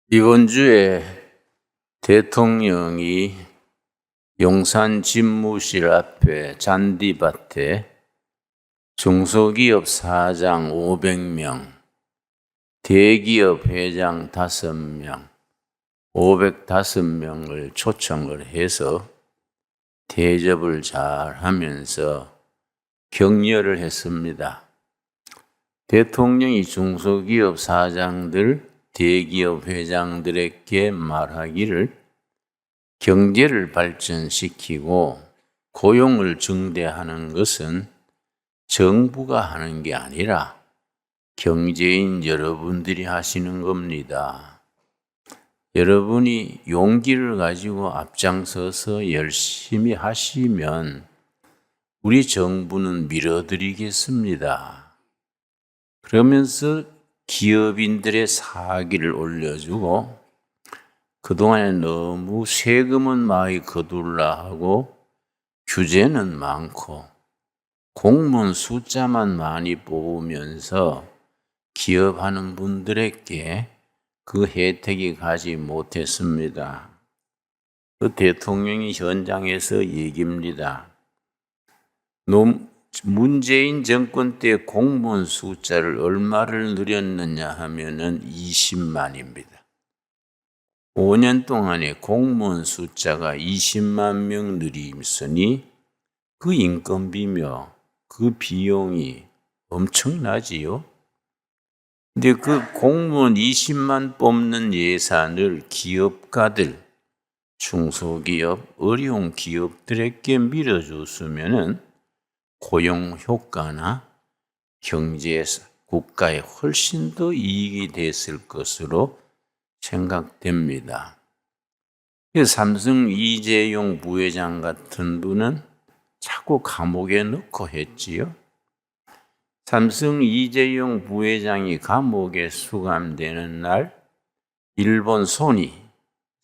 이번 주에 대통령이 용산 집무실 앞에 잔디밭에 중소기업 사장 500명, 대기업 회장 5명, 505명을 초청을 해서 대접을 잘 하면서 격려를 했습니다. 대통령이 중소기업 사장들, 대기업 회장들에게 말하기를 경제를 발전시키고 고용을 증대하는 것은 정부가 하는 게 아니라 경제인 여러분들이 하시는 겁니다. 여러분이 용기를 가지고 앞장서서 열심히 하시면 우리 정부는 밀어드리겠습니다. 그러면서 기업인들의 사기를 올려주고 그동안에 너무 세금은 많이 거둘라 하고 규제는 많고 공무원 숫자만 많이 뽑으면서 기업하는 분들에게 그 혜택이 가지 못했습니다. 그 대통령이 현장에서 얘기입니다. 문재인 정권 때 공무원 숫자를 얼마를 늘렸느냐 하면은 20만입니다. 5년 동안에 공무원 숫자가 20만 명 늘었으니 그 인건비며 그 비용이 엄청나지요. 근데 그 공무원 20만 뽑는 예산을 기업가들, 중소기업, 어려운 기업들에게 밀어줬으면은 고용 효과나 경제, 국가에 훨씬 더 이익이 됐을 것으로 생각됩니다. 삼성 이재용 부회장 같은 분은 자꾸 감옥에 넣고 했지요. 삼성 이재용 부회장이 감옥에 수감되는 날 일본 소니,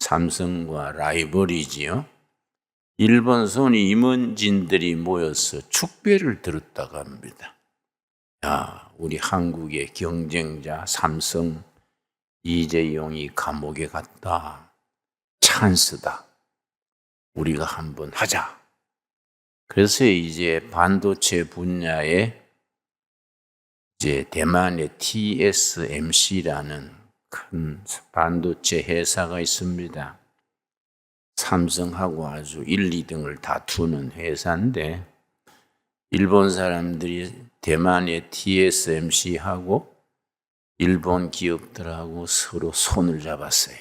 삼성과 라이벌이지요. 일본 소니 임원진들이 모여서 축배를 들었다고 합니다. 야, 우리 한국의 경쟁자 삼성 이재용이 감옥에 갔다. 찬스다. 우리가 한번 하자. 그래서 이제 반도체 분야에 이제 대만의 TSMC라는 큰 반도체 회사가 있습니다. 삼성하고 아주 1, 2등을 다투는 회사인데 일본 사람들이 대만의 TSMC하고 일본 기업들하고 서로 손을 잡았어요.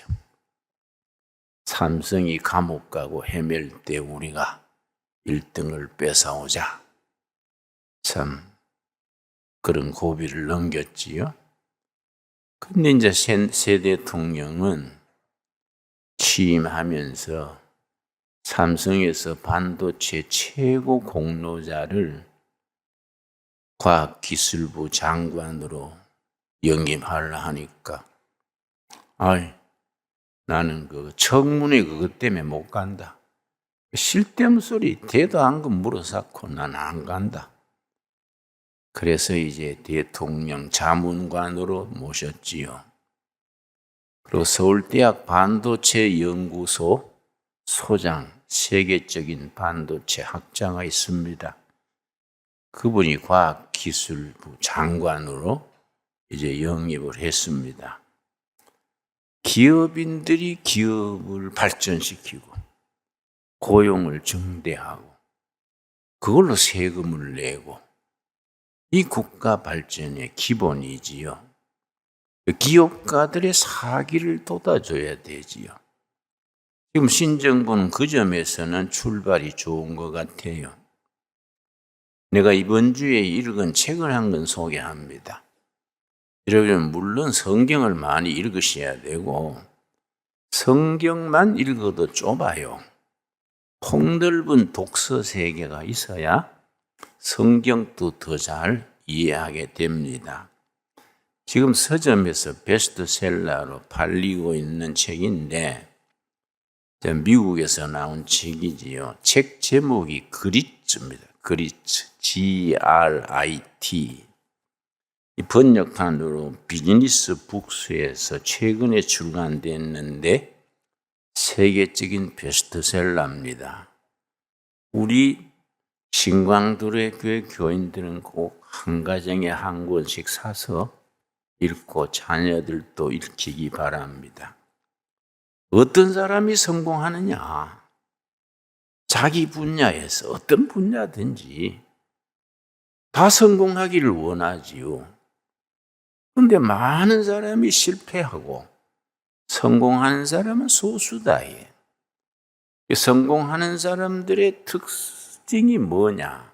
삼성이 감옥 가고 헤맬 때 우리가 1등을 뺏어오자. 참 그런 고비를 넘겼지요. 근데 이제 새 대통령은 취임하면서 삼성에서 반도체 최고 공로자를 과학기술부 장관으로 영임하려 하니까 나는 그 청문회 그것 때문에 못 간다. 쓸데없는 소리 대도 안 거 물어쌓고 난 안 간다. 그래서 이제 대통령 자문관으로 모셨지요. 그리고 서울대학 반도체 연구소 소장, 세계적인 반도체 학자가 있습니다. 그분이 과학기술부 장관으로 이제 영입을 했습니다. 기업인들이 기업을 발전시키고 고용을 증대하고 그걸로 세금을 내고 이 국가 발전의 기본이지요. 기업가들의 사기를 돋아줘야 되지요. 지금 신정부는 그 점에서는 출발이 좋은 것 같아요. 내가 이번 주에 읽은 책을 한 권 소개합니다. 여러분 물론 성경을 많이 읽으셔야 되고 성경만 읽어도 좁아요. 폭넓은 독서 세계가 있어야 성경도 더 잘 이해하게 됩니다. 지금 서점에서 베스트셀러로 팔리고 있는 책인데 미국에서 나온 책이지요. 책 제목이 그리츠입니다. 그리츠, Grit. 이 번역판으로 비즈니스 북스에서 최근에 출간됐는데 세계적인 베스트셀러입니다. 우리 신광두레 교회 교인들은 꼭 한 가정에 한 권씩 사서 읽고 자녀들도 읽히기 바랍니다. 어떤 사람이 성공하느냐? 자기 분야에서 어떤 분야든지 다 성공하기를 원하지요. 그런데 많은 사람이 실패하고 성공하는 사람은 소수다. 성공하는 사람들의 특징이 뭐냐?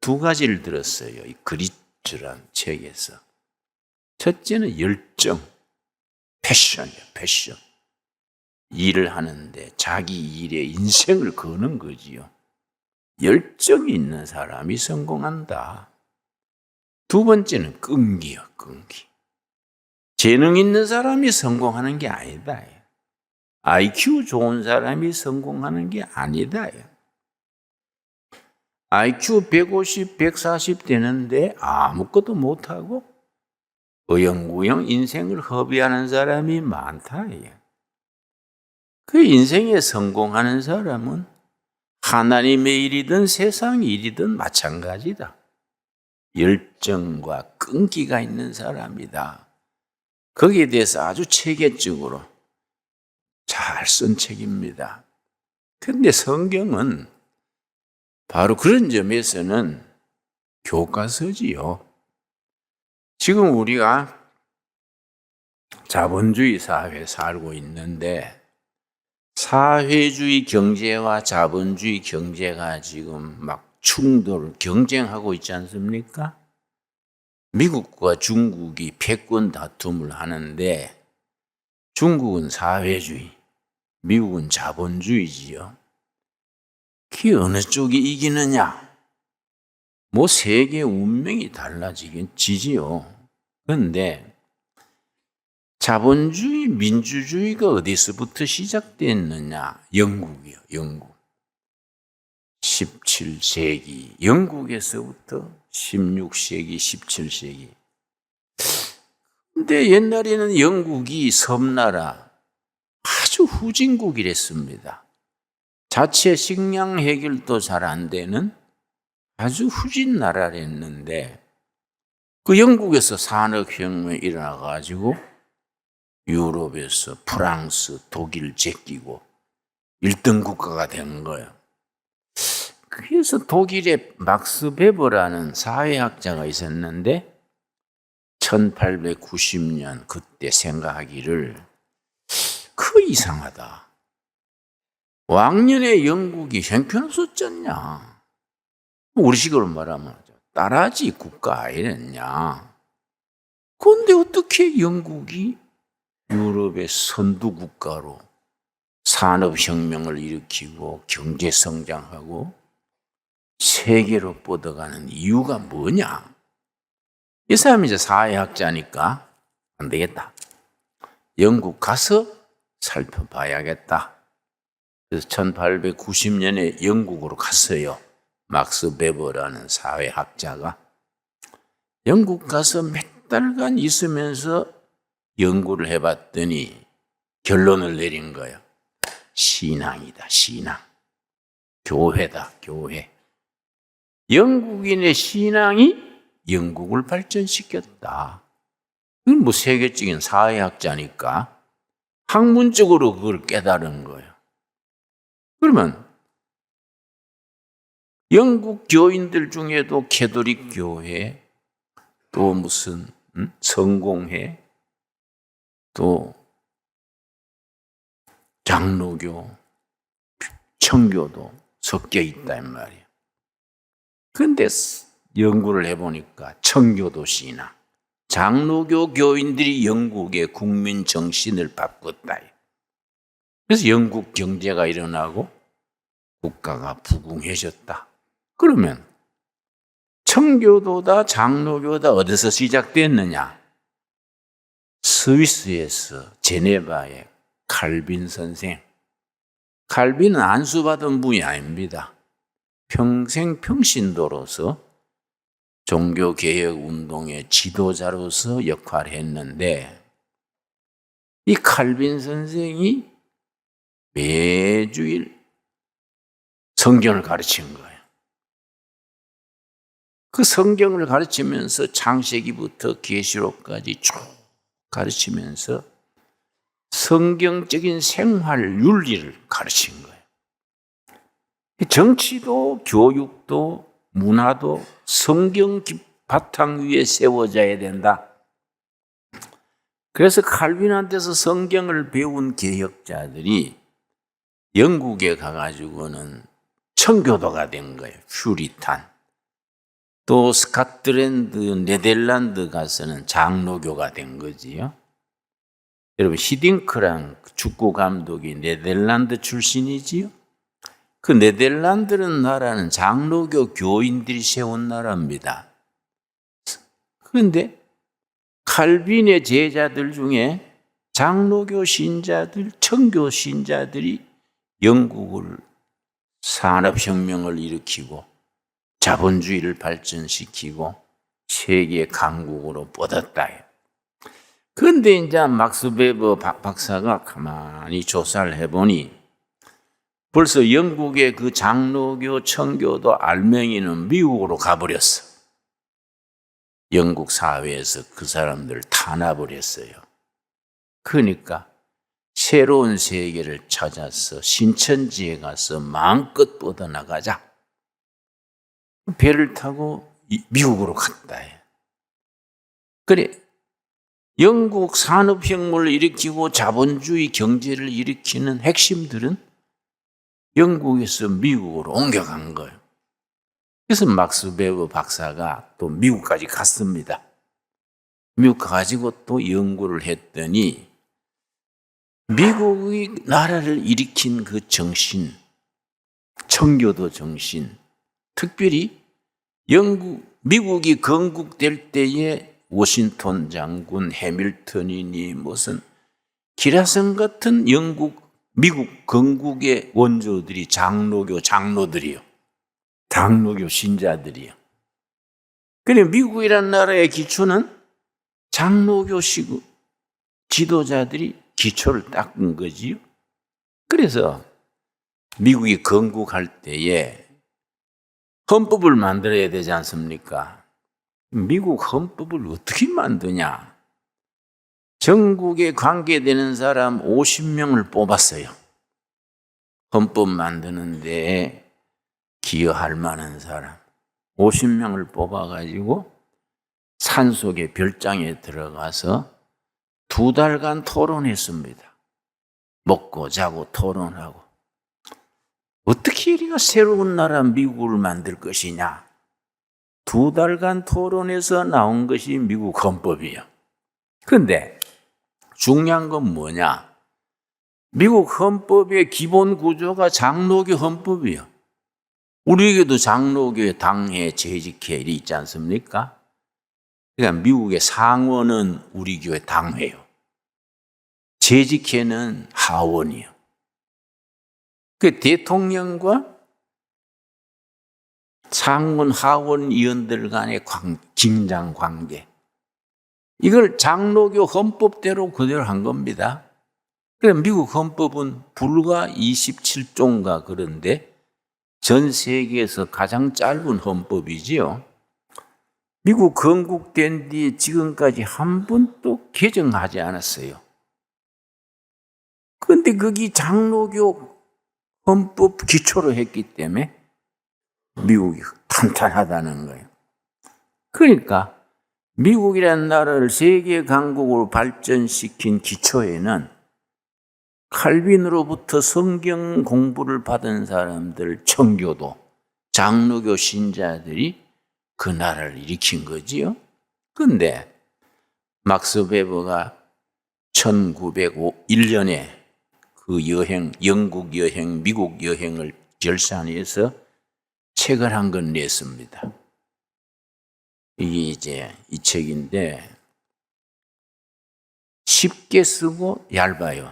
두 가지를 들었어요. 이 그리츠란 책에서. 첫째는 열정, 패션이에요. 패션. 일을 하는데 자기 일에 인생을 거는 거지요. 열정이 있는 사람이 성공한다. 두 번째는 끈기요, 끈기. 재능 있는 사람이 성공하는 게 아니다. IQ 좋은 사람이 성공하는 게 아니다. IQ 150, 140 되는데 아무것도 못하고 어영부영 인생을 허비하는 사람이 많다. 그 인생에 성공하는 사람은 하나님의 일이든 세상 일이든 마찬가지다. 열정과 끈기가 있는 사람이다. 거기에 대해서 아주 체계적으로 잘 쓴 책입니다. 그런데 성경은 바로 그런 점에서는 교과서지요. 지금 우리가 자본주의 사회에 살고 있는데 사회주의 경제와 자본주의 경제가 지금 막 경쟁하고 있지 않습니까? 미국과 중국이 패권 다툼을 하는데 중국은 사회주의, 미국은 자본주의지요. 그 어느 쪽이 이기느냐? 뭐 세계 운명이 달라지긴 지지요. 그런데 자본주의, 민주주의가 어디서부터 시작됐느냐? 영국이요, 영국. 17세기, 영국에서부터 16세기, 17세기. 근데 옛날에는 영국이 섬나라, 아주 후진국이랬습니다. 자체 식량 해결도 잘 안 되는 아주 후진 나라랬는데 그 영국에서 산업혁명이 일어나가지고 유럽에서 프랑스, 독일 제끼고 1등 국가가 된 거예요. 그래서 독일의 막스 베버라는 사회학자가 있었는데 1890년 그때 생각하기를 그 이상하다. 왕년에 영국이 형편없었잖냐. 우리식으로 말하면 따라지 국가 아니랬냐. 그런데 어떻게 영국이 유럽의 선두 국가로 산업혁명을 일으키고 경제성장하고 세계로 뻗어가는 이유가 뭐냐? 이 사람이 이제 사회학자니까 안 되겠다. 영국 가서 살펴봐야겠다. 그래서 1890년에 영국으로 갔어요. 막스 베버라는 사회학자가. 영국 가서 몇 달간 있으면서 연구를 해봤더니 결론을 내린 거예요. 신앙이다, 신앙. 교회다, 교회. 영국인의 신앙이 영국을 발전시켰다. 이건 뭐 세계적인 사회학자니까 학문적으로 그걸 깨달은 거예요. 그러면 영국 교인들 중에도 캐톨릭 교회, 또 무슨 성공회, 또 장로교, 청교도 섞여 있단 말이에요. 그런데 연구를 해보니까 청교도 신앙, 장로교 교인들이 영국의 국민 정신을 바꿨다. 그래서 영국 경제가 일어나고 국가가 부궁해졌다. 그러면 청교도다 장로교다 어디서 시작됐느냐? 스위스에서 제네바의 칼빈 선생. 칼빈은 안수받은 분이 아닙니다. 평생 평신도로서 종교개혁 운동의 지도자로서 역할을 했는데 이 칼빈 선생이 매주일 성경을 가르친 거예요. 그 성경을 가르치면서 창세기부터 계시록까지 쭉 가르치면서 성경적인 생활 윤리를 가르친 거예요. 정치도 교육도 문화도 성경 바탕 위에 세워져야 된다. 그래서 칼빈한테서 성경을 배운 개혁자들이 영국에 가가지고는 청교도가 된 거예요. 퓨리탄. 또 스코틀랜드, 네덜란드 가서는 장로교가 된 거지요. 여러분 히딩크랑 축구 감독이 네덜란드 출신이지요. 그 네덜란드는 나라는 장로교 교인들이 세운 나라입니다. 그런데 칼빈의 제자들 중에 장로교 신자들, 청교 신자들이 영국을 산업혁명을 일으키고 자본주의를 발전시키고 세계 강국으로 뻗었다. 그런데 이제 막스 베버 박사가 가만히 조사를 해보니 벌써 영국의 그 장로교, 청교도 알맹이는 미국으로 가버렸어. 영국 사회에서 그 사람들을 탄압을 했어요. 그러니까 새로운 세계를 찾아서 신천지에 가서 마음껏 뻗어나가자. 배를 타고 미국으로 갔다. 그래, 영국 산업혁명을 일으키고 자본주의 경제를 일으키는 핵심들은 영국에서 미국으로 옮겨간 거예요. 그래서 막스 베버 박사가 또 미국까지 갔습니다. 미국 가지고 또 연구를 했더니 미국이 나라를 일으킨 그 정신, 청교도 정신, 특별히 미국이 건국될 때에 워싱턴 장군, 해밀턴이니 무슨 기라성 같은 미국 건국의 원조들이 장로들이요. 장로교 신자들이요. 그래 미국이란 나라의 기초는 장로교식 지도자들이 기초를 닦은 거지요. 그래서 미국이 건국할 때에 헌법을 만들어야 되지 않습니까? 미국 헌법을 어떻게 만드냐? 전국에 관계되는 사람 50명을 뽑았어요. 헌법 만드는 데 기여할 만한 사람 50명을 뽑아가지고 산속의 별장에 들어가서 2달간 토론했습니다. 먹고 자고 토론하고 어떻게 우리가 새로운 나라 미국을 만들 것이냐. 2달간 토론해서 나온 것이 미국 헌법이에요. 그런데 중요한 건 뭐냐. 미국 헌법의 기본 구조가 장로교 헌법이에요. 우리에게도 장로교의 당회, 재직회 있지 않습니까? 그러니까 미국의 상원은 우리 교회 당회요. 재직회는 하원이요. 그 대통령과 상원, 하원 의원들 간의 긴장 관계. 이걸 장로교 헌법대로 그대로 한 겁니다. 그래서 미국 헌법은 불과 27조인가 그런데 전 세계에서 가장 짧은 헌법이지요. 미국 건국된 뒤에 지금까지 한 번도 개정하지 않았어요. 그런데 거기 장로교 헌법 기초로 했기 때문에 미국이 탄탄하다는 거예요. 그러니까 미국이라는 나라를 세계 강국으로 발전시킨 기초에는 칼빈으로부터 성경 공부를 받은 사람들, 청교도, 장로교 신자들이 그 나라를 일으킨 거지요. 그런데 막스 베버가 1901년에 그 여행, 영국 여행, 미국 여행을 결산해서 책을 한 권 냈습니다. 이게 이제 이 책인데 쉽게 쓰고 얇아요.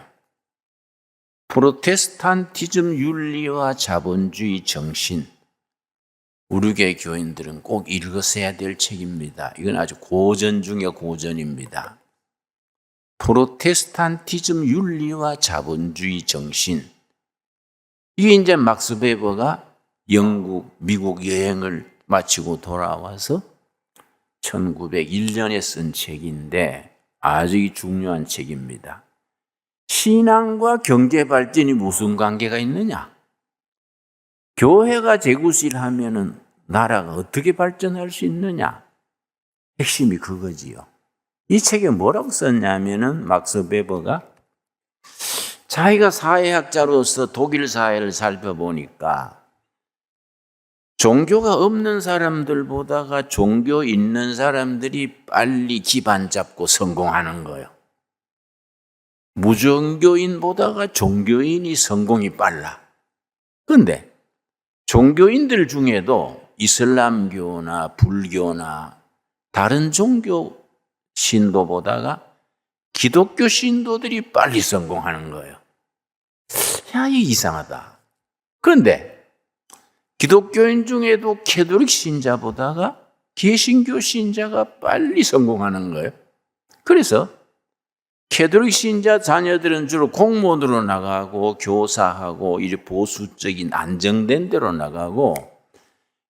프로테스탄티즘 윤리와 자본주의 정신, 우리 교회 교인들은 꼭 읽으셔야 될 책입니다. 이건 아주 고전 중에 고전입니다. 프로테스탄티즘 윤리와 자본주의 정신. 이게 이제 막스 베버가 영국, 미국 여행을 마치고 돌아와서 1901년에 쓴 책인데 아주 중요한 책입니다. 신앙과 경제 발전이 무슨 관계가 있느냐? 교회가 재구실하면은 나라가 어떻게 발전할 수 있느냐? 핵심이 그거지요. 이 책에 뭐라고 썼냐면은 막스 베버가 자기가 사회학자로서 독일 사회를 살펴보니까 종교가 없는 사람들보다가 종교 있는 사람들이 빨리 기반 잡고 성공하는 거예요. 무종교인보다가 종교인이 성공이 빨라. 그런데 종교인들 중에도 이슬람교나 불교나 다른 종교 신도보다가 기독교 신도들이 빨리 성공하는 거예요. 야, 이게 이상하다. 그런데 기독교인 중에도 캐톨릭 신자보다가 개신교 신자가 빨리 성공하는 거예요. 그래서 캐톨릭 신자 자녀들은 주로 공무원으로 나가고 교사하고 이제 보수적인 안정된 데로 나가고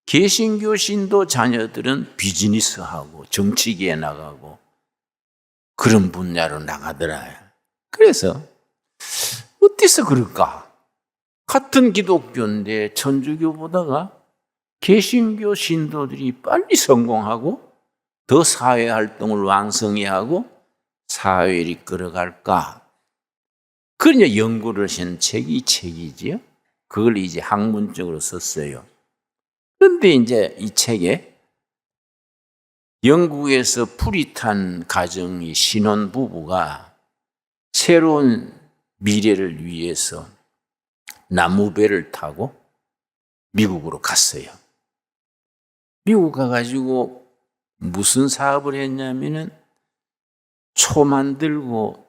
개신교 신도 자녀들은 비즈니스하고 정치계에 나가고 그런 분야로 나가더라. 그래서 어디서 그럴까? 같은 기독교인데 천주교보다가 개신교 신도들이 빨리 성공하고 더 사회활동을 왕성히 하고 사회를 이끌어갈까? 그러냐 연구를 한 책이 책이지요. 그걸 이제 학문적으로 썼어요. 그런데 이제 이 책에 영국에서 프리탄 가정의 신혼 부부가 새로운 미래를 위해서 나무배를 타고 미국으로 갔어요. 미국 가가지고 무슨 사업을 했냐면은 초 만들고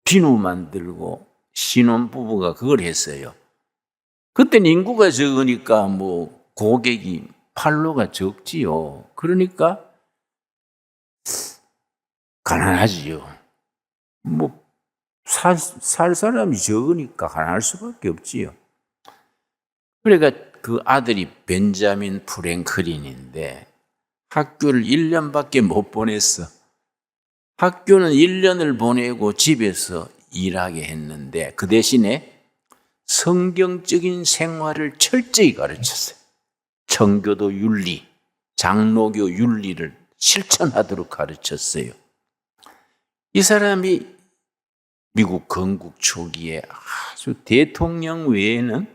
비누 만들고 신혼부부가 그걸 했어요. 그때는 인구가 적으니까 뭐 고객이 판로가 적지요. 그러니까 가난하지요. 뭐 살 사람이 적으니까 가난할 수밖에 없지요. 그러니까 그 아들이 벤자민 프랭클린인데 학교를 1년밖에 못 보냈어. 학교는 1년을 보내고 집에서 일하게 했는데 그 대신에 성경적인 생활을 철저히 가르쳤어요. 청교도 윤리, 장로교 윤리를 실천하도록 가르쳤어요. 이 사람이 미국 건국 초기에 아주 대통령 외에는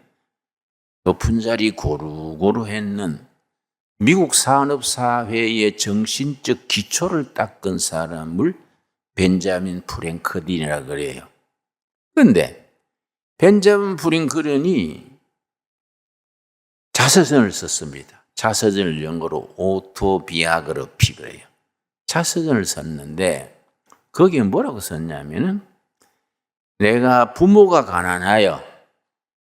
높은 자리 고루고루 했는 미국 산업사회의 정신적 기초를 닦은 사람을 벤자민 프랭클린이라 그래요. 그런데 벤자민 프랭클린이 자서전을 썼습니다. 자서전을 영어로 오토비아그래피 그래요. 자서전을 썼는데 거기에 뭐라고 썼냐면은 내가 부모가 가난하여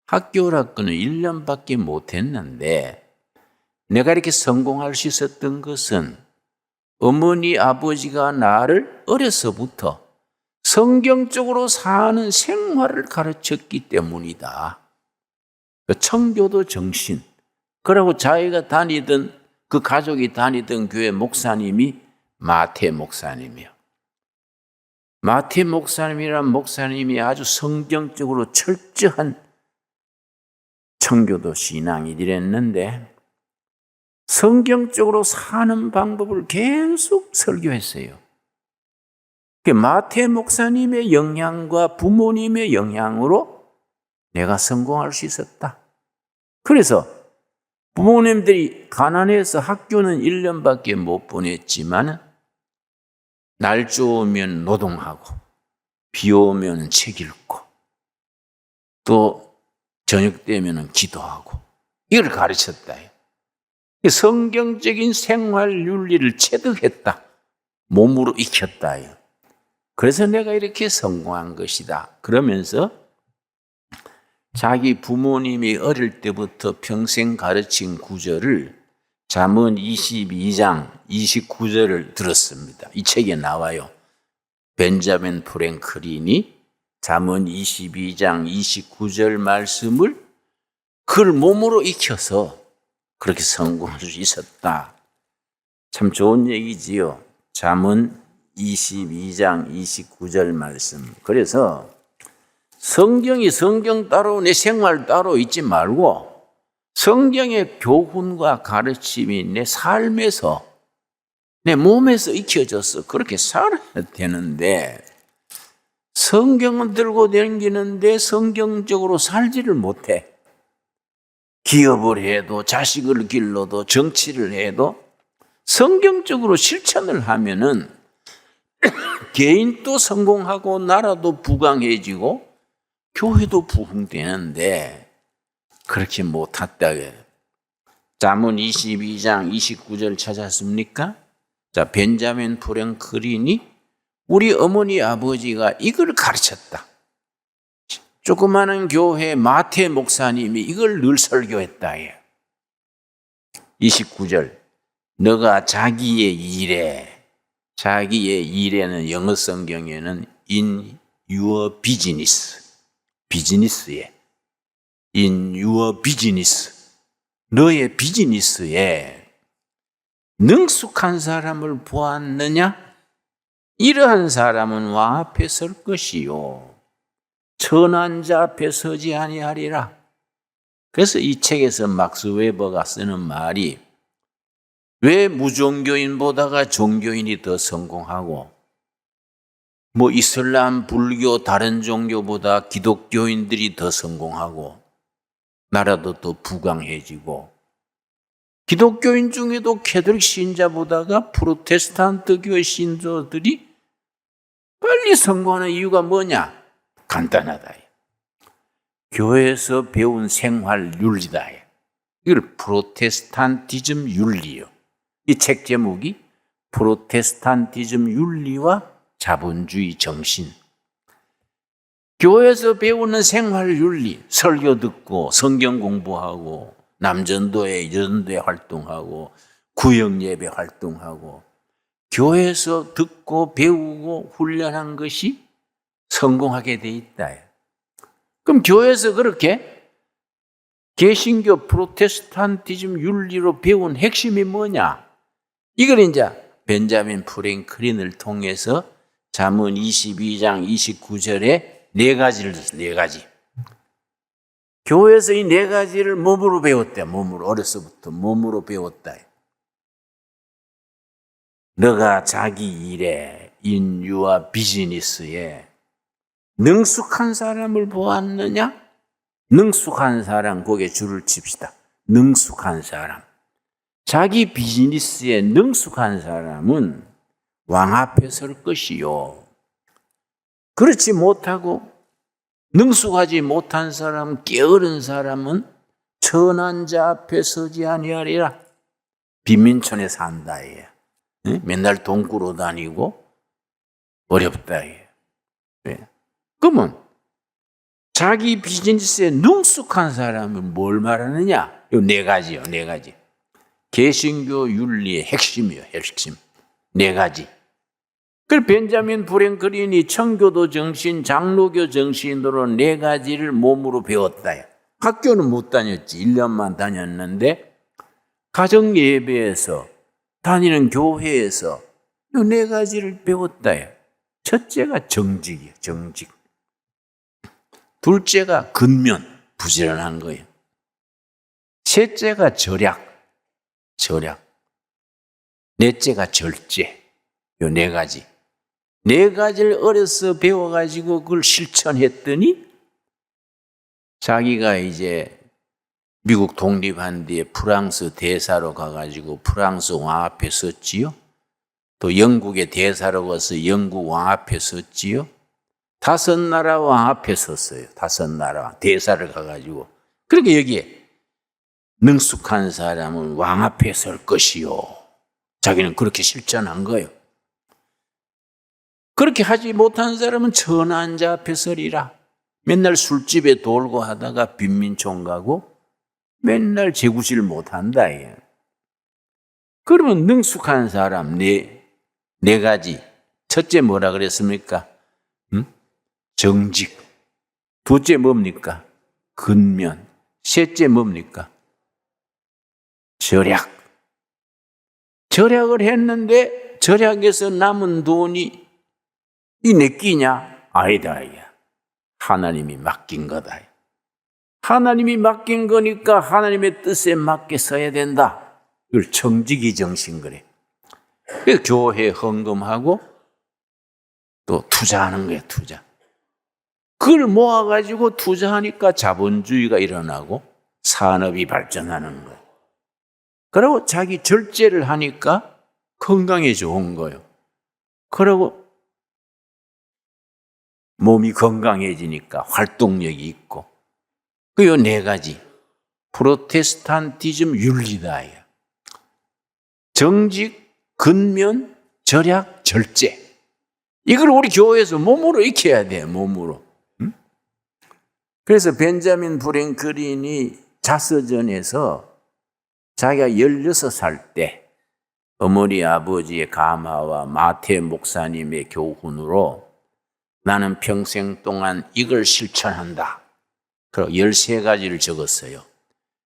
학교학교는 1년밖에 못했는데 내가 이렇게 성공할 수 있었던 것은 어머니 아버지가 나를 어려서부터 성경적으로 사는 생활을 가르쳤기 때문이다. 그 청교도 정신, 그리고 자기가 다니던 그 가족이 다니던 교회 목사님이 마태 목사님이요. 마태 목사님이란 목사님이 아주 성경적으로 철저한 청교도 신앙이랬는데 성경적으로 사는 방법을 계속 설교했어요. 마태 목사님의 영향과 부모님의 영향으로 내가 성공할 수 있었다. 그래서 부모님들이 가난해서 학교는 1년밖에 못 보냈지만 날 좋으면 노동하고 비 오면 책 읽고 또 저녁 되면 기도하고 이걸 가르쳤다. 성경적인 생활 윤리를 체득했다. 몸으로 익혔다. 그래서 내가 이렇게 성공한 것이다. 그러면서 자기 부모님이 어릴 때부터 평생 가르친 구절을 잠언 22장 29절을 들었습니다. 이 책에 나와요. 벤자민 프랭클린이 잠언 22장 29절 말씀을 그걸 몸으로 익혀서 그렇게 성공할 수 있었다. 참 좋은 얘기지요. 잠언 22장 29절 말씀. 그래서 성경이 성경 따로 내 생활 따로 있지 말고 성경의 교훈과 가르침이 내 삶에서 내 몸에서 익혀져서 그렇게 살아야 되는데 성경은 들고 다니는데 성경적으로 살지를 못해. 기업을 해도 자식을 길러도 정치를 해도 성경적으로 실천을 하면은 개인도 성공하고 나라도 부강해지고 교회도 부흥되는데 그렇게 못했다. 잠언 22장 29절 찾았습니까? 자, 벤자민 프랭클린이 우리 어머니 아버지가 이걸 가르쳤다. 조그마한 교회 마태 목사님이 이걸 늘 설교했다. 29절 너가 자기의 일에는 영어 성경에는 in your business, 비즈니스에 in your business, 너의 비즈니스에 능숙한 사람을 보았느냐? 이러한 사람은 왕 앞에 설 것이요 천한 자 앞에 서지 아니하리라. 그래서 이 책에서 막스 웨버가 쓰는 말이 왜 무종교인보다가 종교인이 더 성공하고 이슬람, 불교, 다른 종교보다 기독교인들이 더 성공하고 나라도 더 부강해지고 기독교인 중에도 캐톨릭 신자보다가 프로테스탄트 교회 신도들이 빨리 성공하는 이유가 뭐냐? 간단하다. 교회에서 배운 생활 윤리다. 이걸 프로테스탄티즘 윤리요. 이 책 제목이 프로테스탄티즘 윤리와 자본주의 정신. 교회에서 배우는 생활 윤리, 설교 듣고 성경 공부하고 남전도회, 여전도회 활동하고 구역 예배 활동하고 교회에서 듣고 배우고 훈련한 것이 성공하게 돼 있다. 그럼 교회에서 그렇게 개신교 프로테스탄티즘 윤리로 배운 핵심이 뭐냐? 이걸 이제 벤자민 프랭클린을 통해서 잠언 22장 29절에 네 가지를 줬어요. 네 가지. 교회에서 이 네 가지를 몸으로 배웠대. 몸으로. 어려서부터 몸으로 배웠다. 너가 자기 일에 인유와 비즈니스에 능숙한 사람을 보았느냐? 능숙한 사람, 거기에 줄을 칩시다. 능숙한 사람. 자기 비즈니스에 능숙한 사람은 왕 앞에 설 것이요. 그렇지 못하고 능숙하지 못한 사람, 게으른 사람은 천한 자 앞에 서지 아니하리라. 빈민촌에 산다. 맨날 돈 꾸러 다니고 어렵다. 그러면 자기 비즈니스에 능숙한 사람은 뭘 말하느냐? 이 네 가지요. 네 가지. 개신교 윤리의 핵심이요. 핵심. 네 가지. 그 벤자민 프랭클린이 청교도 정신, 장로교 정신으로 네 가지를 몸으로 배웠다. 학교는 못 다녔지. 1년만 다녔는데 가정 예배에서 다니는 교회에서 이 네 가지를 배웠다. 첫째가 정직이에요. 정직. 둘째가 근면, 부지런한 거예요. 셋째가 절약. 넷째가 절제. 이 네 가지. 네 가지를 어려서 배워가지고 그걸 실천했더니 자기가 이제 미국 독립한 뒤에 프랑스 대사로 가가지고 프랑스 왕 앞에 섰지요. 또 영국의 대사로 가서 영국 왕 앞에 섰지요. 5나라 왕 앞에 섰어요. 5나라 대사를 가가지고. 그러니까 여기에 능숙한 사람은 왕 앞에 설 것이요. 자기는 그렇게 실천한 거예요. 그렇게 하지 못한 사람은 천한 자 앞에 서리라. 맨날 술집에 돌고 하다가 빈민촌 가고 맨날 재구실 못한다. 그러면 능숙한 사람 네 가지. 첫째 뭐라 그랬습니까? 정직. 둘째 뭡니까? 근면. 셋째 뭡니까? 절약. 절약을 했는데 절약에서 남은 돈이 이 내 끼냐? 아니다. 하나님이 맡긴 거다. 하나님이 맡긴 거니까 하나님의 뜻에 맞게 써야 된다. 이걸 정직이 정신 그래. 그래서 교회 헌금하고 또 투자하는 거예요. 투자. 그걸 모아가지고 투자하니까 자본주의가 일어나고 산업이 발전하는 거예요. 그리고 자기 절제를 하니까 건강에 좋은 거예요. 그리고 몸이 건강해지니까 활동력이 있고. 그 요 네 가지. 프로테스탄티즘 윤리다. 정직, 근면, 절약, 절제. 이걸 우리 교회에서 몸으로 익혀야 돼, 몸으로. 응? 그래서 벤자민 프랭클린이 자서전에서 자기가 16살 때 어머니 아버지의 가마와 마태 목사님의 교훈으로 나는 평생 동안 이걸 실천한다. 그리고 13가지를 적었어요.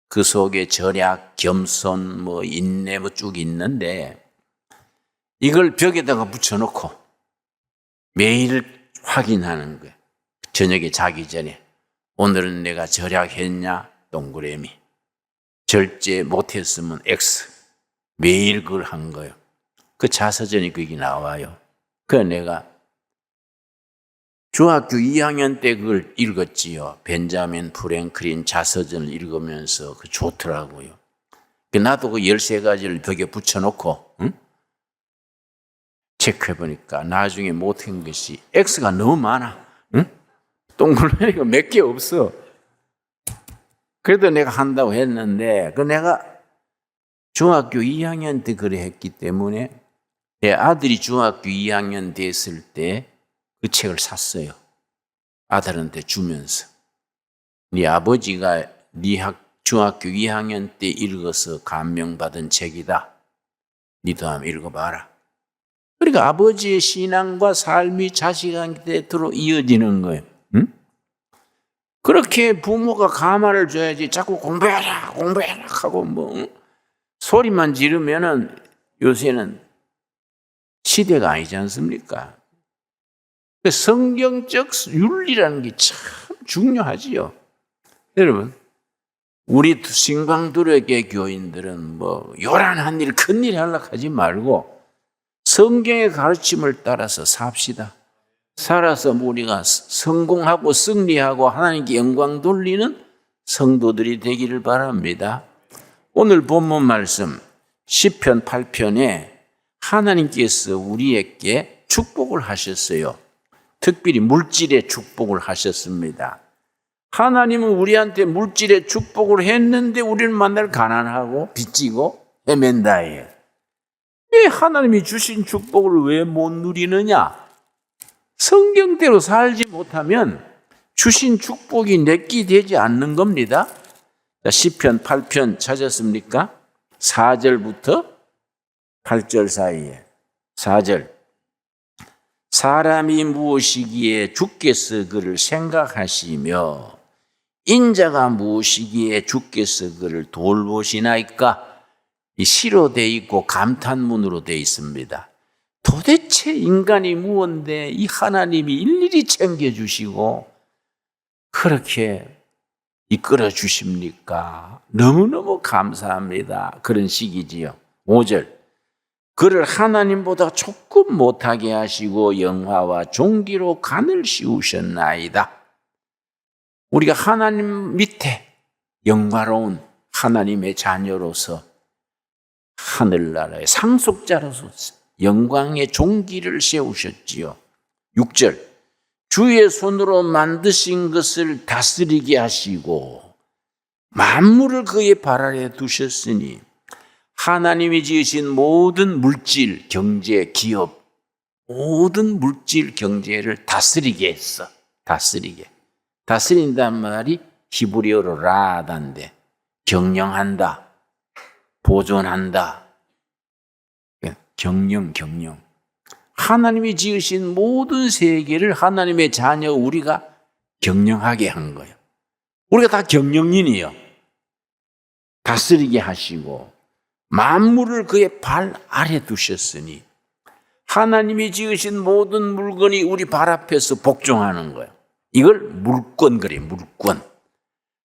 그 속에 절약, 겸손, 인내 쭉 있는데 이걸 벽에다가 붙여놓고 매일 확인하는 거예요. 저녁에 자기 전에 오늘은 내가 절약했냐? 동그라미. 절제 못했으면 X. 매일 그걸 한 거예요. 그 자서전이 거기 나와요. 그래서 내가 중학교 2학년 때 그걸 읽었지요. 벤자민 프랭클린 자서전을 읽으면서 그 좋더라고요. 나도 그 13가지를 벽에 붙여놓고 체크해보니까 나중에 못한 것이 X가 너무 많아. 동그라미가 몇 개 없어. 그래도 내가 한다고 했는데 내가 중학교 2학년 때 그래 했기 때문에 내 아들이 중학교 2학년 됐을 때 그 책을 샀어요. 아들한테 주면서. 네 아버지가 네 중학교 2학년 때 읽어서 감명받은 책이다. 니도 한번 읽어봐라. 그러니까 아버지의 신앙과 삶이 자식한테로 이어지는 거예요. 응? 그렇게 부모가 가마를 줘야지 자꾸 공부해라 하고 소리만 지르면은 요새는 시대가 아니지 않습니까? 성경적 윤리라는 게 참 중요하지요. 여러분, 우리 신광두려계 교인들은 요란한 일, 큰일 하려고 하지 말고 성경의 가르침을 따라서 삽시다. 살아서 우리가 성공하고 승리하고 하나님께 영광 돌리는 성도들이 되기를 바랍니다. 오늘 본문 말씀 시편 8편에 하나님께서 우리에게 축복을 하셨어요. 특별히 물질의 축복을 하셨습니다. 하나님은 우리한테 물질의 축복을 했는데 우리는 맨날 가난하고 빚지고 헤맨다예요. 왜 하나님이 주신 축복을 왜 못 누리느냐? 성경대로 살지 못하면 주신 축복이 내게 되지 않는 겁니다. 시편 8편 찾았습니까? 4절부터 8절 사이에 4절. 사람이 무엇이기에 주께서 그를 생각하시며 인자가 무엇이기에 주께서 그를 돌보시나이까? 이 시로 돼 있고 감탄문으로 돼 있습니다. 도대체 인간이 무언데 이 하나님이 일일이 챙겨주시고 그렇게 이끌어 주십니까? 너무너무 감사합니다. 그런 식이지요. 5절. 그를 하나님보다 조금 못하게 하시고 영화와 존귀로 간을 씌우셨나이다. 우리가 하나님 밑에 영화로운 하나님의 자녀로서 하늘나라의 상속자로서 영광의 존귀를 세우셨지요. 6절. 주의 손으로 만드신 것을 다스리게 하시고 만물을 그의 발 아래 두셨으니 하나님이 지으신 모든 물질, 경제, 기업, 모든 물질, 경제를 다스리게 했어. 다스리게. 다스린다는 말이 히브리어로 라단데 경영한다, 보존한다, 경영. 하나님이 지으신 모든 세계를 하나님의 자녀 우리가 경영하게 한 거예요. 우리가 다 경영인이에요. 다스리게 하시고 만물을 그의 발 아래 두셨으니 하나님이 지으신 모든 물건이 우리 발 앞에서 복종하는 거예요. 이걸 물권 그래요. 물권.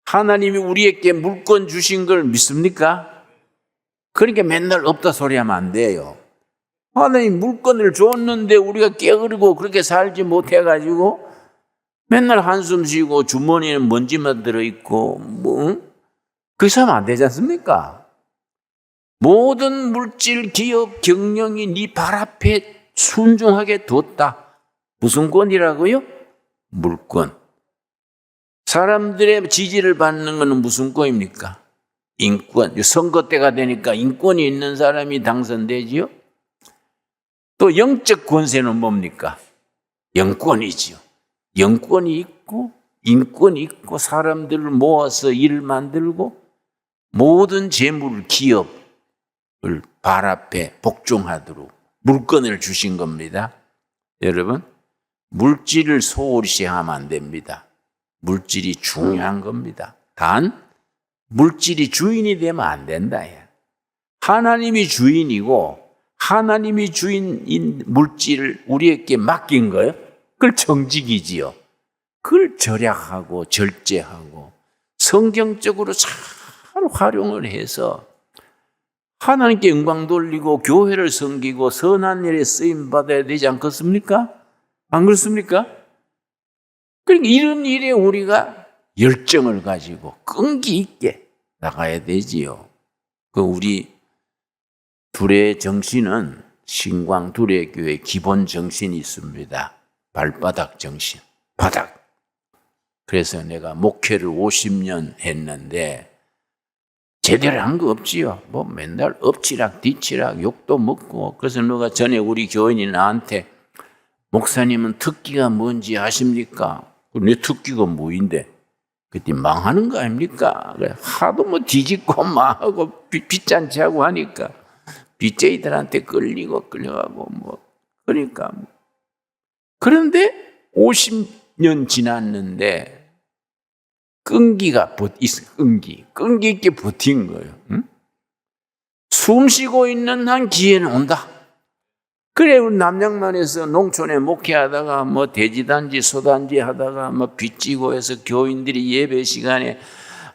하나님이 우리에게 물권 주신 걸 믿습니까? 그러니까 맨날 없다 소리하면 안 돼요. 하나님 물건을 줬는데 우리가 게으르고 그렇게 살지 못해가지고 맨날 한숨 쉬고 주머니에는 먼지만 들어있고 그렇게 하면 안 되지 않습니까? 모든 물질, 기업, 경영이 네 발 앞에 순종하게 뒀다. 무슨 권이라고요? 물권. 사람들의 지지를 받는 것은 무슨 권입니까? 인권. 선거 때가 되니까 인권이 있는 사람이 당선되지요. 또 영적 권세는 뭡니까? 영권이지요. 영권이 있고 인권이 있고 사람들을 모아서 일을 만들고 모든 재물, 기업을 발 앞에 복종하도록 물건을 주신 겁니다. 여러분, 물질을 소홀히 하면 안 됩니다. 물질이 중요한 겁니다. 단 물질이 주인이 되면 안 된다. 하나님이 주인이고 하나님이 주인인 물질을 우리에게 맡긴 거예요. 그걸 정직이지요. 그걸 절약하고 절제하고 성경적으로 잘 활용을 해서 하나님께 영광 돌리고 교회를 섬기고 선한 일에 쓰임 받아야 되지 않겠습니까? 안 그렇습니까? 그러니까 이런 일에 우리가 열정을 가지고 끈기 있게 나가야 되지요. 그 우리 둘의 정신은 신광 둘의 교회 기본 정신이 있습니다. 발바닥 정신, 바닥. 그래서 내가 목회를 50년 했는데 제대로 한 거 없지요. 뭐 맨날 엎치락 뒤치락 욕도 먹고. 그래서 누가 전에 우리 교인이 나한테 목사님은 특기가 뭔지 아십니까? 내 특기가 뭐인데? 그때 망하는 거 아닙니까? 하도 뭐 뒤집고 망하고 빚잔치 하고 하니까 빚쟁이들한테 끌려가고 뭐 그러니까 그런데 50년 지났는데 끈기가 끈기 있게 버틴 거예요. 응? 숨 쉬고 있는 한 기회는 온다. 그래, 우리 남양만에서 농촌에 목회하다가 뭐 돼지단지 소단지 하다가 뭐 빚지고 해서 교인들이 예배 시간에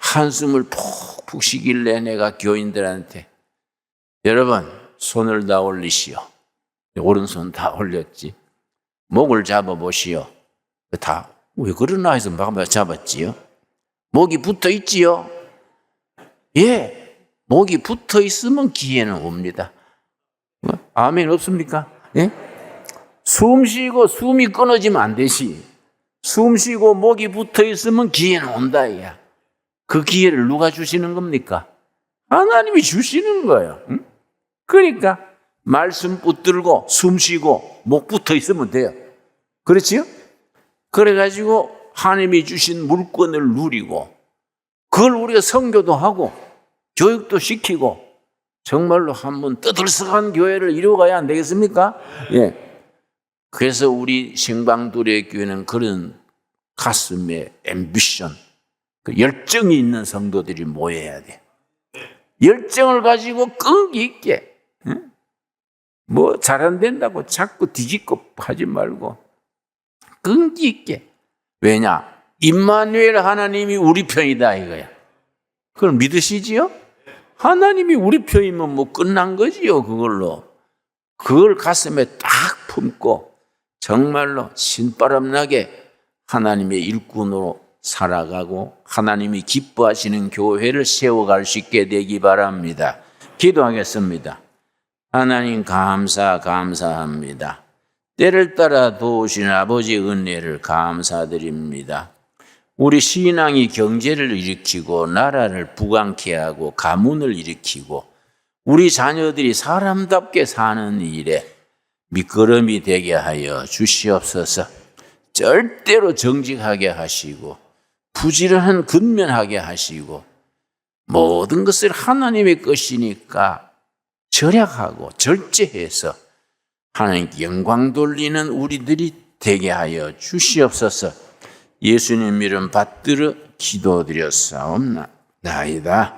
한숨을 푹푹 쉬길래 내가 교인들한테 여러분 손을 다 올리시오. 오른손 다 올렸지. 목을 잡아보시오. 다 왜 그러나 해서 막 잡았지요. 목이 붙어 있지요. 예, 목이 붙어 있으면 기회는 옵니다. 아멘 없습니까? 예? 숨 쉬고 숨이 끊어지면 안 되시. 숨 쉬고 목이 붙어 있으면 기회는 온다. 야. 그 기회를 누가 주시는 겁니까? 하나님이 주시는 거예요. 응? 그러니까 말씀 붙들고 숨 쉬고 목 붙어 있으면 돼요. 그렇지요? 그래가지고 하나님이 주신 물권을 누리고 그걸 우리가 선교도 하고 교육도 시키고 정말로 한번 떠들썩한 교회를 이루어가야 안 되겠습니까? 예. 그래서 우리 신방둘의 교회는 그런 가슴에 앰비션, 그 열정이 있는 성도들이 모여야 돼. 열정을 가지고 끈기 있게, 뭐 잘 안 된다고 자꾸 뒤집고 하지 말고 끈기 있게. 왜냐? 임마누엘 하나님이 우리 편이다 이거야. 그걸 믿으시지요? 하나님이 우리 편이면 뭐 끝난 거지요, 그걸로. 그걸 가슴에 딱 품고 정말로 신바람나게 하나님의 일꾼으로 살아가고 하나님이 기뻐하시는 교회를 세워갈 수 있게 되기 바랍니다. 기도하겠습니다. 하나님 감사합니다. 때를 따라 도우신 아버지 은혜를 감사드립니다. 우리 신앙이 경제를 일으키고 나라를 부강케 하고 가문을 일으키고 우리 자녀들이 사람답게 사는 일에 밑거름이 되게 하여 주시옵소서. 절대로 정직하게 하시고 부지런한 근면하게 하시고 모든 것을 하나님의 것이니까 절약하고 절제해서 하나님께 영광 돌리는 우리들이 되게 하여 주시옵소서. 예수님 이름 받들어 기도드렸사옵나이다.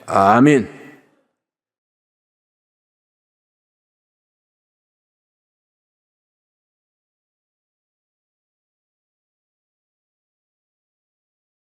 아멘.